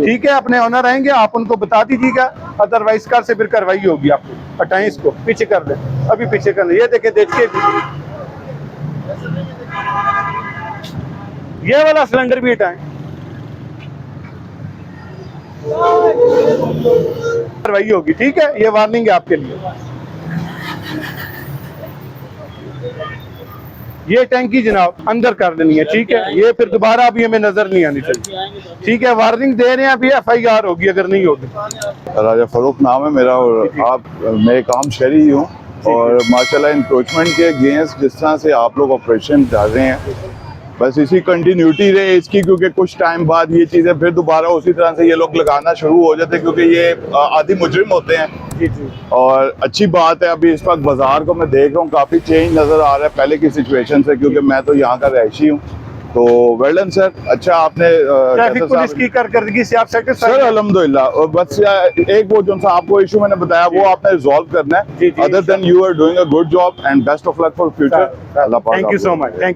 ठीक है, अपने ऑनर आएंगे, आप उनको बता दीजिएगा, अदरवाइज कार से फिर कार्रवाई होगी आपको। हटाएं इसको, पीछे कर दें, अभी पीछे कर दें। ये देखे, देखिए ये वाला सिलेंडर भी हटाएं, कार्रवाई होगी। ठीक है, ये वार्निंग है आपके लिए। ये टैंकी जनाब अंदर कर देनी है, ठीक है, ये फिर दोबारा अभी हमें नजर नहीं आनी चाहिए। ठीक है, वार्निंग दे रहे हैं, अभी FIR होगी अगर नहीं होगी। राजा फरूक नाम है मेरा, और मैं काम शहरी ही हूँ, और माशाल्लाह इंक्रोचमेंट के अगेंस्ट जिस तरह से आप लोग ऑपरेशन कर रहे हैं, बस इसी कंटिन्यूटी रहे इसकी, क्योंकि कुछ टाइम बाद ये चीज़ें फिर दोबारा उसी तरह से ये लोग लगाना शुरू हो जाते हैं, क्योंकि ये आदि मुजरिम होते हैं। और अच्छी बात है, अभी इस वक्त बाजार को मैं देख रहा हूँ काफ़ी चेंज नज़र आ रहा है पहले की सिचुएशन से, क्योंकि मैं तो यहाँ का रहायशी हूँ। तो वेल डन सर, अच्छा आपने ट्रैफिक पुलिस की कारकर्दगी से आप सेटिस्फाइड सर? अल्हम्दुलिल्लाह। और बस एक वो जो सा आपको इशू मैंने बताया वो आपने रिजॉल्व करना है। Other than you are doing a good job and best of luck for future. Thank you so much, thank you.